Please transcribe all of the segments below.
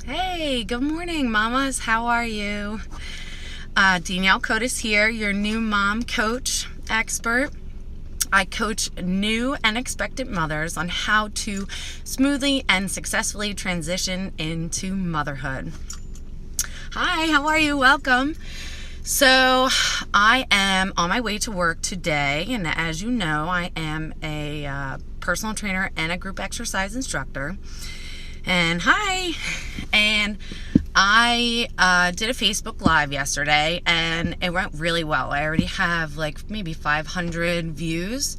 Hey, good morning, mamas. How are you? Danielle Cotis here, your new mom coach expert. I coach new and expectant mothers on how to smoothly and successfully transition into motherhood. Hi, how are you? Welcome. So, I am on my way to work today, and as you know, I am a personal trainer and a group exercise instructor. And hi, and I did a Facebook Live yesterday, and it went really well. I already have like maybe 500 views,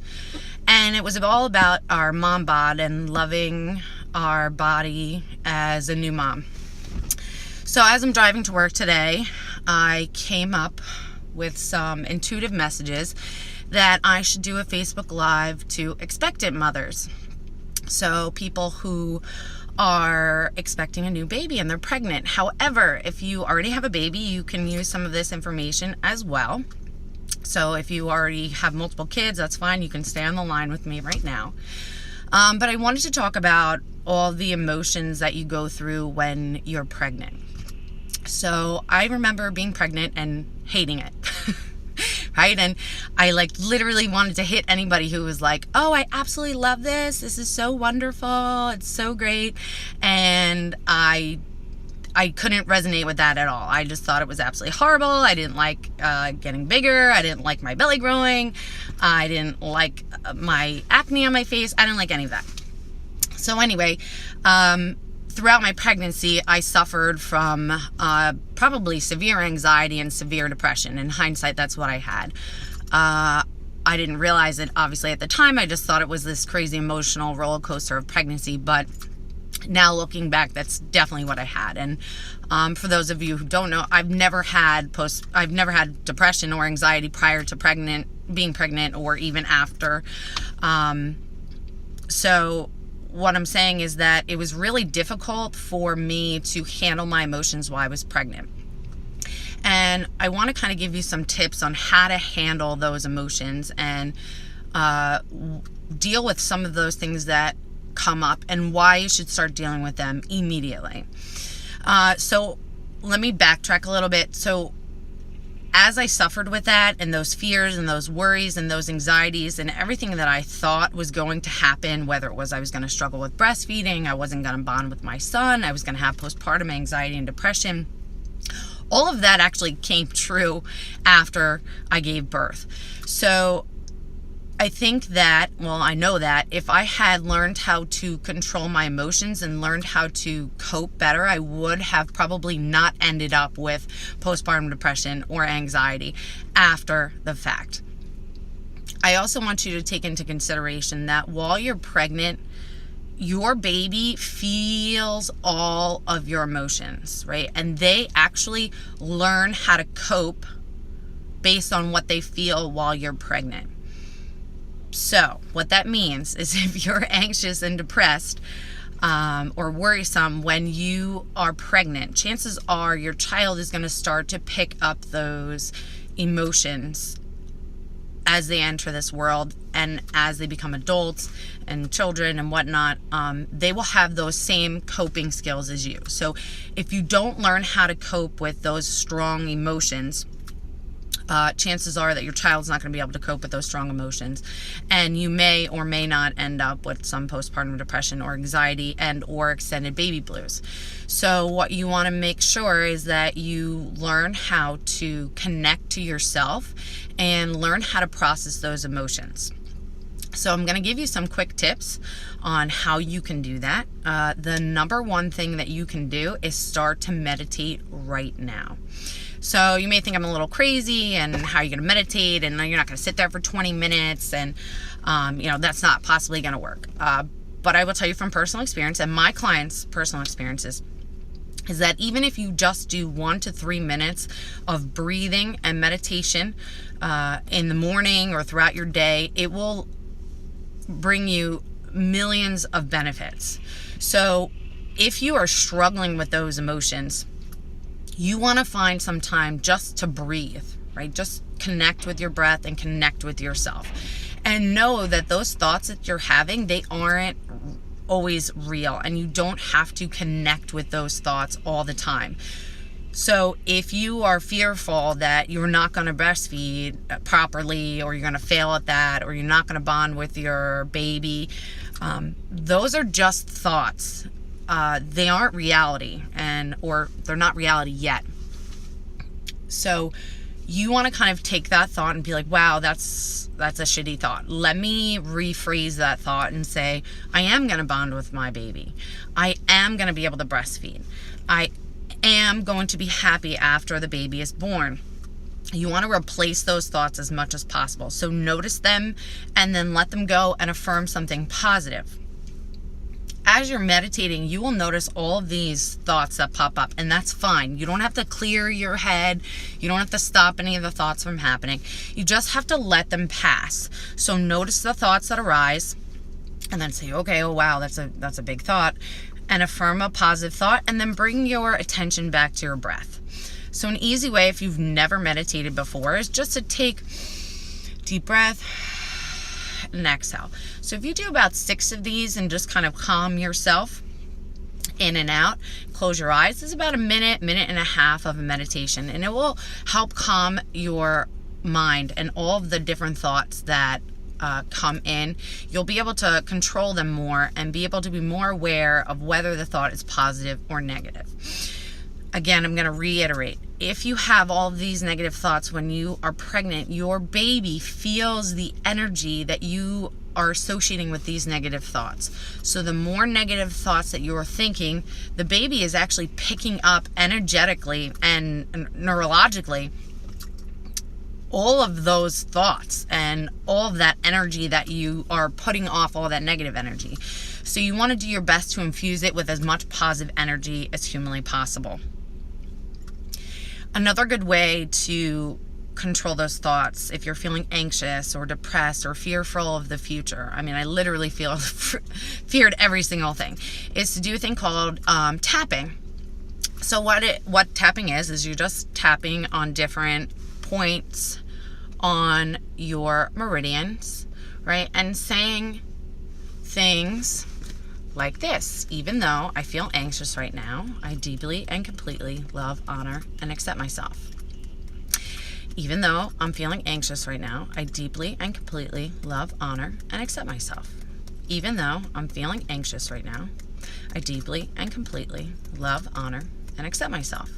and it was all about our mom bod and loving our body as a new mom. So as I'm driving to work today, I came up with some intuitive messages that I should do a Facebook Live to expectant mothers. So people who are expecting a new baby and they're pregnant. However, if you already have a baby, you can use some of this information as well. So if you already have multiple kids, that's fine. You can stay on the line with me right now. But I wanted to talk about all the emotions that you go through when you're pregnant. So I remember being pregnant and hating it. Right? And I literally wanted to hit anybody who was like, oh, I absolutely love this. This is so wonderful. It's so great. And I couldn't resonate with that at all. I just thought it was absolutely horrible. I didn't like getting bigger. I didn't like my belly growing. I didn't like my acne on my face. I didn't like any of that. So anyway, throughout my pregnancy, I suffered from probably severe anxiety and severe depression. In hindsight, that's what I had. I didn't realize it, obviously, at the time. I just thought it was this crazy emotional roller coaster of pregnancy. But now looking back, that's definitely what I had. And for those of you who don't know, I've never had depression or anxiety prior to being pregnant, or even after. So what I'm saying is that it was really difficult for me to handle my emotions while I was pregnant. And I want to kind of give you some tips on how to handle those emotions and deal with some of those things that come up and why you should start dealing with them immediately. So let me backtrack a little bit. So as I suffered with that and those fears and those worries and those anxieties and everything that I thought was going to happen, whether it was I was going to struggle with breastfeeding, I wasn't going to bond with my son, I was going to have postpartum anxiety and depression, all of that actually came true after I gave birth. So I think that, I know that if I had learned how to control my emotions and learned how to cope better, I would have probably not ended up with postpartum depression or anxiety after the fact. I also want you to take into consideration that while you're pregnant, your baby feels all of your emotions, right? And they actually learn how to cope based on what they feel while you're pregnant. So what that means is if you're anxious and depressed or worrisome when you are pregnant, chances are your child is going to start to pick up those emotions as they enter this world, and as they become adults and children and whatnot, they will have those same coping skills as you. So if you don't learn how to cope with those strong emotions, chances are that your child's not going to be able to cope with those strong emotions, and you may or may not end up with some postpartum depression or anxiety and or extended baby blues. So what you want to make sure is that you learn how to connect to yourself and learn how to process those emotions. So I'm going to give you some quick tips on how you can do that. The number one thing that you can do is start to meditate right now. So you may think I'm a little crazy, and how are you going to meditate, and you're not going to sit there for 20 minutes, and that's not possibly going to work. But I will tell you from personal experience and my clients' personal experiences is that even if you just do 1 to 3 minutes of breathing and meditation in the morning or throughout your day, it will bring you millions of benefits. So if you are struggling with those emotions, you want to find some time just to breathe, right? Just connect with your breath and connect with yourself. And know that those thoughts that you're having, they aren't always real, and you don't have to connect with those thoughts all the time. So if you are fearful that you're not going to breastfeed properly, or you're going to fail at that, or you're not going to bond with your baby, those are just thoughts. They aren't reality, or they're not reality yet. So you want to kind of take that thought and be like, wow, that's a shitty thought. Let me rephrase that thought and say, I am going to bond with my baby. I am going to be able to breastfeed. I am going to be happy after the baby is born. You want to replace those thoughts as much as possible. So notice them and then let them go and affirm something positive. As you're meditating, you will notice all of these thoughts that pop up, and that's fine. You don't have to clear your head. You don't have to stop any of the thoughts from happening. You just have to let them pass. So notice the thoughts that arise and then say, okay, oh wow, that's a big thought, and affirm a positive thought, and then bring your attention back to your breath. So an easy way, if you've never meditated before, is just to take deep breath and exhale. So if you do about 6 of these and just kind of calm yourself in and out, close your eyes. It's about a minute and a half of a meditation, and it will help calm your mind and all of the different thoughts that come in. You'll be able to control them more and be able to be more aware of whether the thought is positive or negative. Again, I'm going to reiterate, if you have all of these negative thoughts when you are pregnant, your baby feels the energy that you are associating with these negative thoughts. So the more negative thoughts that you are thinking, the baby is actually picking up energetically and neurologically all of those thoughts and all of that energy that you are putting off, all that negative energy. So you want to do your best to infuse it with as much positive energy as humanly possible. Another good way to control those thoughts, if you're feeling anxious or depressed or fearful of the future, I mean, I literally feared every single thing, is to do a thing called tapping. So what tapping is you're just tapping on different points on your meridians, right? And saying things like this: even though I feel anxious right now, I deeply and completely love, honor, and accept myself. Even though I'm feeling anxious right now, I deeply and completely love, honor, and accept myself. Even though I'm feeling anxious right now, I deeply and completely love, honor, and accept myself.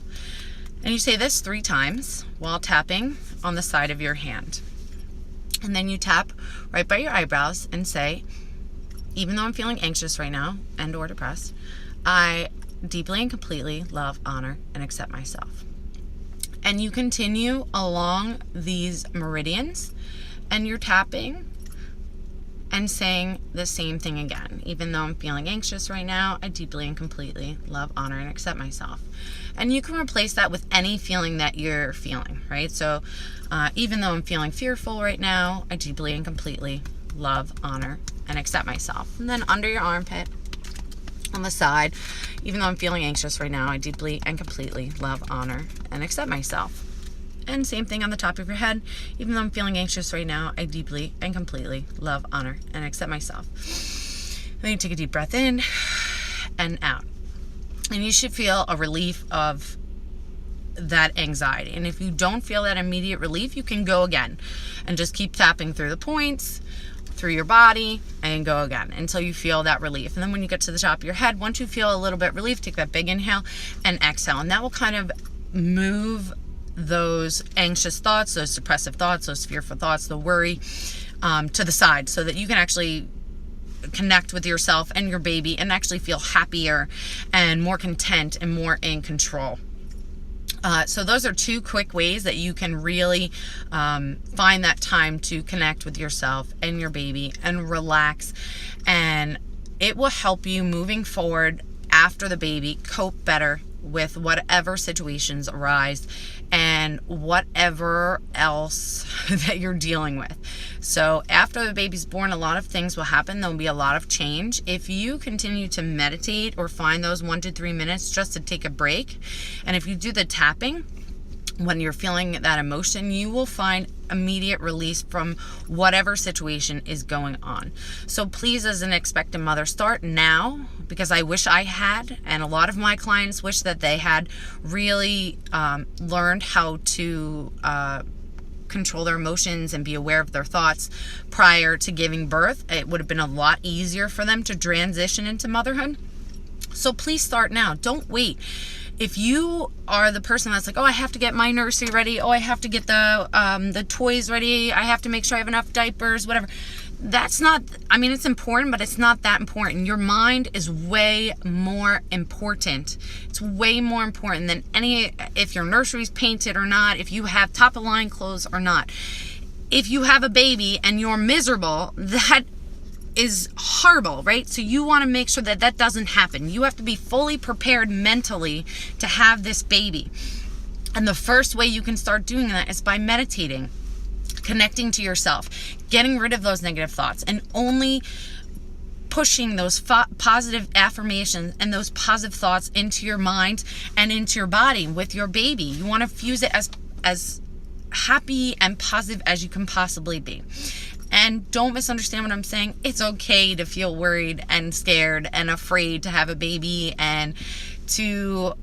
And you say this 3 times while tapping on the side of your hand. And then you tap right by your eyebrows and say, even though I'm feeling anxious right now and or depressed, I deeply and completely love, honor, and accept myself. And you continue along these meridians, and you're tapping and saying the same thing again. Even though I'm feeling anxious right now, I deeply and completely love, honor, and accept myself. And you can replace that with any feeling that you're feeling, right? So even though I'm feeling fearful right now, I deeply and completely love, honor, and accept myself. And then under your armpit, on the side, even though I'm feeling anxious right now, I deeply and completely love, honor, and accept myself. And same thing on the top of your head. Even though I'm feeling anxious right now, I deeply and completely love, honor, and accept myself. Then you take a deep breath in and out. And you should feel a relief of that anxiety. And if you don't feel that immediate relief, you can go again and just keep tapping through the points, through your body, and go again until you feel that relief. And then when you get to the top of your head, once you feel a little bit relief, take that big inhale and exhale. And that will kind of move those anxious thoughts, those depressive thoughts, those fearful thoughts, the worry to the side, so that you can actually connect with yourself and your baby and actually feel happier and more content and more in control. So those are 2 quick ways that you can really find that time to connect with yourself and your baby and relax. And it will help you moving forward after the baby cope better with whatever situations arise and whatever else that you're dealing with. So after the baby's born, a lot of things will happen. There'll be a lot of change. If you continue to meditate or find those 1 to 3 minutes just to take a break, and if you do the tapping, when you're feeling that emotion, you will find immediate release from whatever situation is going on. So please, as an expectant mother, start now, because I wish I had, and a lot of my clients wish that they had really learned how to control their emotions and be aware of their thoughts prior to giving birth. It would have been a lot easier for them to transition into motherhood. So please start now. Don't wait. If you are the person that's like, oh, I have to get my nursery ready, oh, I have to get the toys ready, I have to make sure I have enough diapers, whatever. That's not, I mean, it's important, but it's not that important. Your mind is way more important. It's way more important than if your nursery's painted or not, if you have top of line clothes or not. If you have a baby and you're miserable, that is horrible, right? So you want to make sure that that doesn't happen. You have to be fully prepared mentally to have this baby. And the first way you can start doing that is by meditating, connecting to yourself, getting rid of those negative thoughts, and only pushing those positive affirmations and those positive thoughts into your mind and into your body with your baby. You want to fuse it as happy and positive as you can possibly be. And don't misunderstand what I'm saying. It's okay to feel worried and scared and afraid to have a baby, and to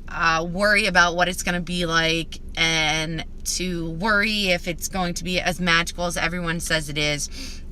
worry about what it's going to be like, and to worry if it's going to be as magical as everyone says it is.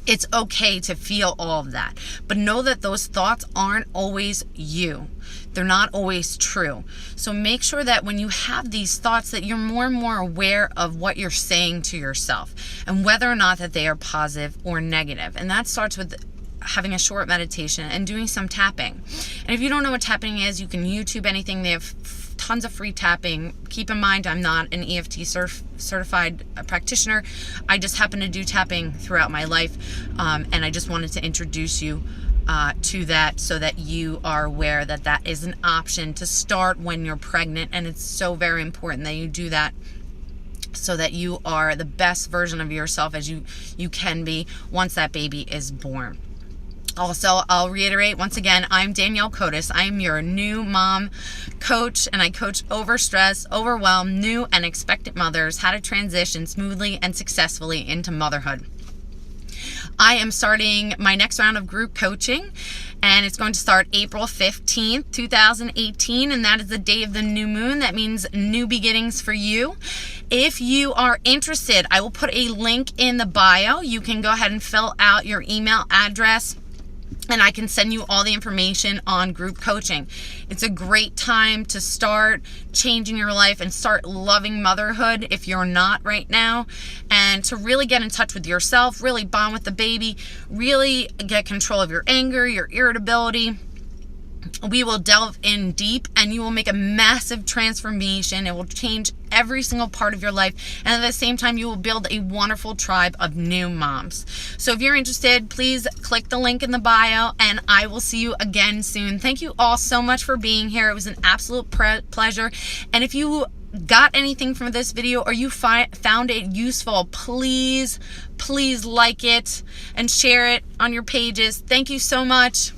It's okay to feel all of that. But know that those thoughts aren't always you. They're not always true. So make sure that when you have these thoughts that you're more and more aware of what you're saying to yourself, and whether or not that they are positive or negative. And that starts with having a short meditation and doing some tapping. And if you don't know what tapping is, you can YouTube anything. They have tons of free tapping. Keep in mind, I'm not an EFT certified practitioner. I just happen to do tapping throughout my life, and I just wanted to introduce you to that, so that you are aware that that is an option to start when you're pregnant. And it's so very important that you do that, so that you are the best version of yourself as you can be once that baby is born. Also, I'll reiterate once again, I'm Danielle Cotis. I'm your new mom coach, and I coach overstressed, overwhelmed, new and expectant mothers how to transition smoothly and successfully into motherhood. I am starting my next round of group coaching, and it's going to start April 15th, 2018, and that is the day of the new moon. That means new beginnings for you. If you are interested, I will put a link in the bio. You can go ahead and fill out your email address, and I can send you all the information on group coaching. It's a great time to start changing your life and start loving motherhood if you're not right now, and to really get in touch with yourself, really bond with the baby, really get control of your anger, your irritability. We will delve in deep, and you will make a massive transformation. It will change every single part of your life, and at the same time you will build a wonderful tribe of new moms. So if you're interested, please click the link in the bio, and I will see you again soon. Thank you all so much for being here. It was an absolute pleasure. And if you got anything from this video, or you found it useful, please like it and share it on your pages. Thank you so much.